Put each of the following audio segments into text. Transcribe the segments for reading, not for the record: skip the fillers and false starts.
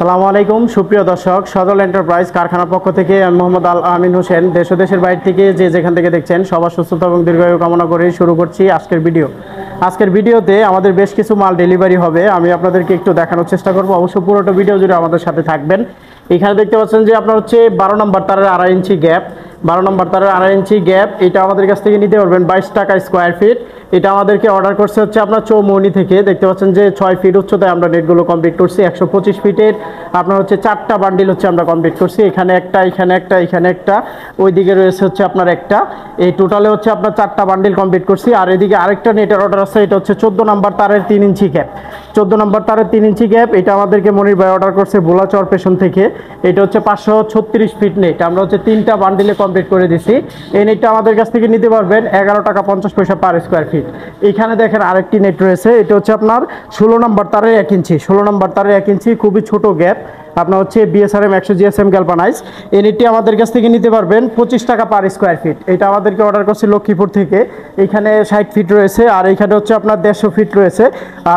আসসালামু আলাইকুম সুপ্রিয় দর্শক, সজল এন্টারপ্রাইজ কারখানার পক্ষ থেকে আমি মোহাম্মদ আল আমিন হোসেন দেশ ও দেশের বাইরে থেকে যে যেখান থেকে দেখছেন সবার সুস্থতা এবং দীর্ঘায়ু কামনা করে শুরু করছি আজকের ভিডিওতে আমাদের বেশ কিছু মাল ডেলিভারি হবে। আমি আপনাদেরকে একটু দেখানোর চেষ্টা করব, অবশ্য পুরোটা ভিডিও জুড়ে আমাদের সাথে থাকবেন। এখানে দেখতে পাচ্ছেন যে আপনার হচ্ছে 12 নম্বর তারের 2.5 ইঞ্চি গ্যাপ, 12 নম্বর তারের 2.5 ইঞ্চি গ্যাপ, এটা আমাদের কাছ থেকে নিতে পারবেন 22 টাকা স্কোয়ার ফিট। এটা আমাদেরকে অর্ডার করছে হচ্ছে আপনার চৌমুহনী থেকে। দেখতে পাচ্ছেন যে 6 ফিট উচ্চতায় আমরা নেটগুলো কমপ্লিট করছি। 125 ফিটের আপনার হচ্ছে 4টা বান্ডিল হচ্ছে আমরা কমপ্লিট করছি। এখানে একটা, এখানে একটা, এখানে একটা, ওইদিকে রয়েছে হচ্ছে আপনার একটা। এই টোটালে হচ্ছে আপনার 4টা বান্ডিল কমপ্লিট করছি। আর এদিকে আরেকটা নেটের অর্ডার আছে, এটা হচ্ছে 14 নম্বর তারের 3 ইঞ্চি গ্যাপ, 14 নম্বর তারের 3 ইঞ্চি গ্যাপ। এটা আমাদেরকে মনির ভাই অর্ডার করছে ভোলাচর পেশন থেকে। এটা হচ্ছে 536 ফিট নেট, আমরা হচ্ছে 3টা বান্ডিলে কমপ্লিট করে দিছি। এই নেটটা আমাদের কাছ থেকে নিতে পারবেন 11 টাকা 50 পয়সা পার স্কোয়ার ফিট। এখানে দেখেন আরেকটি নেট রয়েছে, এটা হচ্ছে আপনার 16 নম্বর তারের 1 ইঞ্চি, 16 নম্বর তারের 1 ইঞ্চি, খুবই ছোট গ্যাপ। আপনার হচ্ছে বিএসআরএম 100 জিএসএম গ্যালভানাইজ। এই নেটটি আমাদের কাছ থেকে নিতে পারবেন 25 টাকা পার স্কোয়ার ফিট। এটা আমাদেরকে অর্ডার করছে লক্ষ্মীপুর থেকে। এখানে 60 ফিট রয়েছে, আর এখানে হচ্ছে আপনার 150 ফিট রয়েছে।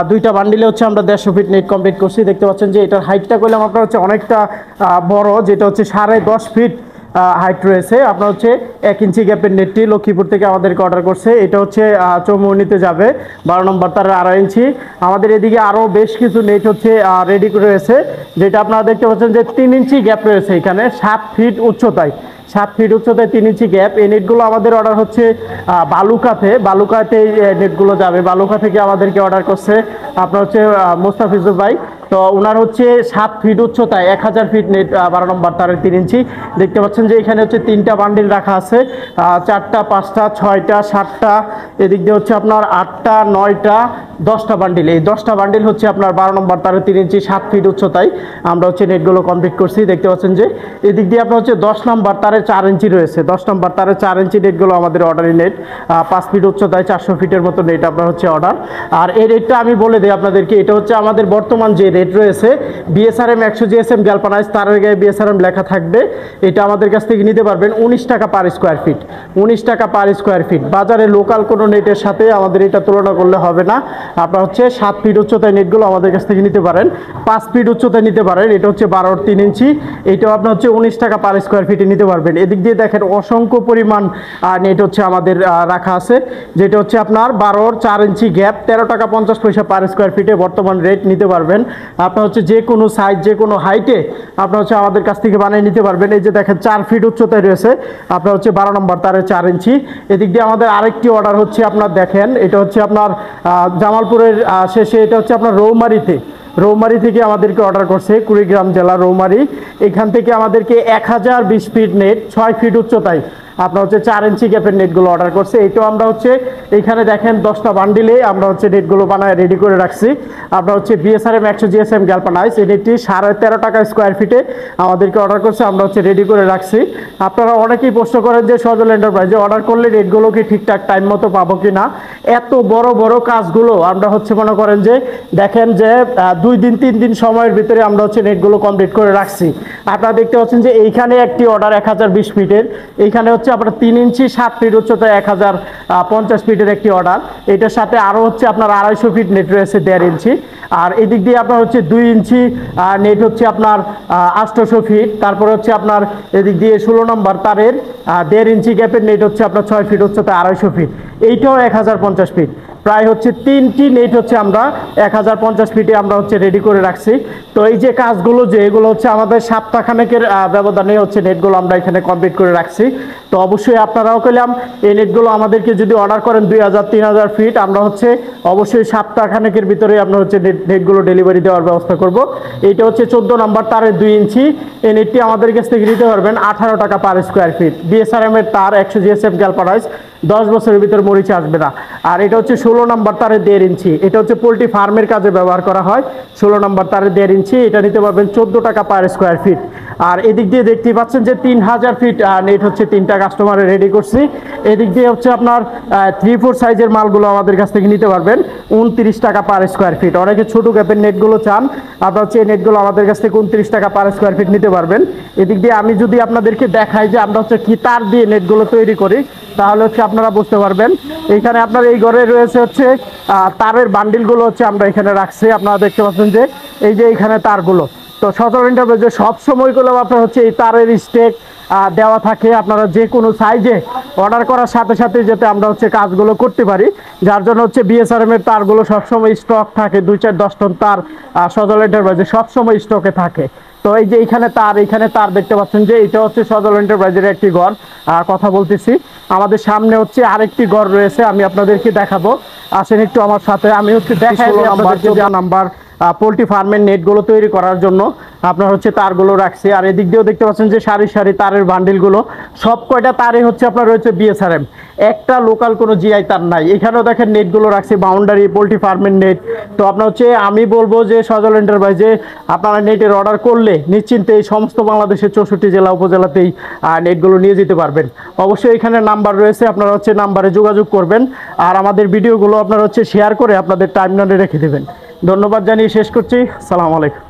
দুইটা বান্ডিলে হচ্ছে আমরা 150 ফিট নেট কমপ্লিট করছি। দেখতে পাচ্ছেন যে এটার হাইটটা করলাম আপনার হচ্ছে অনেকটা বড়, যেটা হচ্ছে 10.5 ফিট হাইট রয়েছে। আপনার হচ্ছে 1 ইঞ্চি গ্যাপের নেটটি লক্ষ্মীপুর থেকে আমাদেরকে অর্ডার করছে। এটা হচ্ছে চৌমুহনীতে যাবে 12 নম্বর তারের 2.5 ইঞ্চি। আমাদের এদিকে আরও বেশ কিছু নেট হচ্ছে রেডি রয়েছে, যেটা আপনারা দেখতে পাচ্ছেন যে 3 ইঞ্চি গ্যাপ রয়েছে এখানে, 7 ফিট উচ্চতায়, 7 ফিট উচ্চতায় 3 ইঞ্চি গ্যাপ। এই নেটগুলো আমাদের অর্ডার হচ্ছে বালুকাতে নেটগুলো যাবে। বালুকা থেকে আমাদেরকে অর্ডার করছে আপনার হচ্ছে মোস্তাফিজুর ভাই। তো ওনার হচ্ছে 7 ফিট উচ্চতায় 1000 ফিট নেট 12 নম্বর তারের 3 ইঞ্চি। দেখতে পাচ্ছেন যে এখানে হচ্ছে 3টা বান্ডিল রাখা আছে, 4টা, 5টা, 6টা, 7টা, এদিক দিয়ে হচ্ছে আপনার 8টা, 9টা, 10টা বান্ডিল। এই 10টা বান্ডিল হচ্ছে আপনার 12 নম্বর তারের 3 ইঞ্চি 7 ফিট উচ্চতায় আমরা হচ্ছে নেটগুলো কমপ্লিট করছি। দেখতে পাচ্ছেন যে এদিক দিয়ে আপনার হচ্ছে 10 নম্বর তারের 4 ইঞ্চি রয়েছে, 10 নম্বর তারের 4 ইঞ্চি নেটগুলো আমাদের অর্ডারি নেট, 5 ফিট উচ্চতায় 400 ফিটের মতো নেট আপনার হচ্ছে অর্ডার। আর এই রেটটা আমি বলে দিই আপনাদেরকে, এটা হচ্ছে আমাদের বর্তমান যে রেট রয়েছে বিএসআরএম 100 জিএসএম গ্যালভানাইজ, তারের গায়ে বিএসআরএম লেখা থাকবে। এটা আমাদের কাছ থেকে নিতে পারবেন 19 টাকা পার স্কোয়ার ফিট, 19 টাকা পার স্কোয়ার ফিট। বাজারে লোকাল কোনো নেটের সাথে আমাদের এটা তুলনা করলে হবে না। আপনার হচ্ছে 7 ফিট উচ্চতায় নেটগুলো আমাদের কাছ থেকে নিতে পারেন, 5 ফিট উচ্চতায় নিতে পারেন। এটা হচ্ছে 12 3 ইঞ্চি, এটাও আপনার হচ্ছে 19 টাকা পার স্কোয়ার ফিটে নিতে পারবেন। এদিক দিয়ে দেখেন অসংখ্য পরিমাণ নেট হচ্ছে আমাদের রাখা আছে, যেটা হচ্ছে আপনার 12 4 ইঞ্চি গ্যাপ, 13 টাকা 50 পয়সা পার স্কোয়ার ফিটে বর্তমান রেট নিতে পারবেন। আপনার হচ্ছে যে কোনো সাইজ, যে কোনো হাইটে আপনার হচ্ছে আমাদের কাছ থেকে বানিয়ে নিতে পারবেন। এই যে দেখেন 4 ফিট উচ্চতায় রয়েছে, আপনার হচ্ছে 12 নম্বর তারের 4 ইঞ্চি। এদিক দিয়ে আমাদের আরেকটি অর্ডার হচ্ছে আপনার দেখেন, এটা হচ্ছে আপনার জামালপুরের শেষে, এটা হচ্ছে আপনার রৌমারি থেকে আমাদেরকে অর্ডার করছে, কুড়িগ্রাম জেলা রৌমারি। এখান থেকে আমাদেরকে 1020 ফিট নেট 6 ফিট উচ্চতায় আপনার হচ্ছে 4 ইঞ্চি গ্যাপের নেটগুলো অর্ডার করছে। এটাও আমরা হচ্ছে এখানে দেখেন 10টা বান্ডিলে আমরা হচ্ছে নেটগুলো বানায় রেডি করে রাখছি। আমরা হচ্ছে বিএসআরএম 100 জিএসএম গ্যালভানাইজ, এই নেটটি 13.5 টাকা স্কোয়ার ফিটে আমাদেরকে অর্ডার করছে, আমরা হচ্ছে রেডি করে রাখছি। আপনারা অনেকেই প্রশ্ন করেন যে সজল এন্টারপ্রাইজে অর্ডার করলে নেটগুলো কি ঠিকঠাক টাইম মতো পাবো কি না। এত বড় বড় কাজগুলো আমরা হচ্ছে মনে করেন যে দেখেন যে 2 দিন 3 দিন সময়ের ভিতরে আমরা হচ্ছে নেটগুলো কমপ্লিট করে রাখছি। আপনারা দেখতে পাচ্ছেন যে এইখানে একটি অর্ডার 1020 ফিটের, এইখানে হচ্ছে আপনার 3 ইঞ্চি 7 ফিট উচ্চতায় 1050 ফিটের একটি অর্ডার। এটার সাথে আরও হচ্ছে আপনার 250 ফিট নেট রয়েছে 1.5 ইঞ্চি। আর এদিক দিয়ে আপনার হচ্ছে 2 ইঞ্চি নেট হচ্ছে আপনার 800 ফিট। তারপরে হচ্ছে আপনার এদিক দিয়ে 16 নম্বর তারের 1.5 ইঞ্চি গ্যাপের নেট হচ্ছে আপনার 6 ফিট উচ্চতায় 250 ফিট। এইটাও 1050 ফিট। প্রায় হচ্ছে 3টি নেট হচ্ছে আমরা 1050 ফিটে আমরা হচ্ছে রেডি করে রাখছি। তো এই যে কাজগুলো যে এগুলো হচ্ছে আমাদের সপ্তাহখানেকের ব্যবধানে হচ্ছে নেটগুলো আমরা এখানে কমপ্লিট করে রাখছি। তো অবশ্যই আপনারাও কইলাম এই নেটগুলো আমাদেরকে যদি অর্ডার করেন 2000-3000 ফিট, আমরা হচ্ছে অবশ্যই সপ্তাহখানেকের ভিতরে আমরা হচ্ছে নেটগুলো ডেলিভারি দেওয়ার ব্যবস্থা করব। এইটা হচ্ছে 14 নম্বর তারের 2 ইঞ্চি, এই নেটটি আমাদের কাছ থেকে নিতে পারবেন 18 টাকা পার স্কোয়ার ফিট। বিএসআরএম এর তার 100 জিএসএম গ্যালভানাইজ, 10 বছরের ভিতর মরিচা আসবে না। আর এটা হচ্ছে 16 নম্বর তারের 1.5 ইঞ্চি, এটা হচ্ছে পোলট্রি ফার্মের কাজে ব্যবহার করা হয়। 16 নম্বর তারের 1.5 ইঞ্চি, এটা নিতে পারবেন 14 টাকা পার স্কোয়ার ফিট। আর এদিক দিয়ে দেখতে পাচ্ছেন যে 3000 ফিট নেট হচ্ছে 3টা কাস্টমারে রেডি করছি। এদিক দিয়ে হচ্ছে আপনার 3-4 সাইজের মালগুলো আমাদের কাছ থেকে নিতে পারবেন 29 টাকা পার স্কোয়ার ফিট। অনেকে ছোটো গ্যাপের নেটগুলো চান, আপনার হচ্ছে এই নেটগুলো আমাদের কাছ থেকে 29 টাকা পার স্কোয়ার ফিট নিতে পারবেন। এদিক দিয়ে আমি যদি আপনাদেরকে দেখাই যে আমরা হচ্ছে কি তার দিয়ে নেটগুলো তৈরি করি, তাহলে হচ্ছে আপনারা বুঝতে পারবেন। এখানে আপনার এই ঘরে রয়েছে হচ্ছে তারের বান্ডিলগুলো হচ্ছে আমরা এখানে রাখছি। আপনারা দেখতে পাচ্ছেন যে এই যে এখানে তারগুলো তো সজল এন্টারপ্রাইজে সব সময়গুলো আপনার হচ্ছে এই তারের স্টেক দেওয়া থাকে, আপনারা যে কোনো সাইজে অর্ডার করার সাথে সাথে যাতে আমরা হচ্ছে কাজগুলো করতে পারি, যার জন্য হচ্ছে বিএসআরএম এর তারগুলো সবসময় স্টক থাকে, 2-4-10 টন তার সজল এন্টারপ্রাইজে সবসময় স্টকে থাকে। তো এই যে এখানে তার দেখতে পাচ্ছেন যে এটা হচ্ছে সজল এন্টারপ্রাইজের একটি ঘর কথা বলতেছি। আমাদের সামনে হচ্ছে আরেকটি ঘর রয়েছে, আমি আপনাদেরকে দেখাবো, আসেন একটু আমার সাথে। আমি হচ্ছে দেখাই নাম্বার পোলট্রি ফার্মের নেটগুলো তৈরি করার জন্য আপনার হচ্ছে তারগুলো রাখছি। আর এদিক দিয়েও দেখতে পাচ্ছেন যে সারি সারি তারের বান্ডিলগুলো, সব কয়টা তারে হচ্ছে আপনার রয়েছে বিএসআরএম, একটা লোকাল কোনো জিআই তার নাই। এখানেও দেখেন নেটগুলো রাখছি, বাউন্ডারি পোলট্রি ফার্মের নেট। তো আপনার হচ্ছে আমি বলবো যে সজল এন্টারপ্রাইজে আপনারা নেটের অর্ডার করলে নিশ্চিন্তে এই সমস্ত বাংলাদেশের 64 জেলা উপজেলাতেই নেটগুলো নিয়ে যেতে পারবেন। অবশ্যই এখানে নাম্বার রয়েছে, আপনারা হচ্ছে নাম্বারে যোগাযোগ করবেন, আর আমাদের ভিডিওগুলো আপনারা হচ্ছে শেয়ার করে আপনাদের টাইমলাইনে রেখে দেবেন। ধন্যবাদ জানিয়ে শেষ করছি। সালাম আলাইকুম।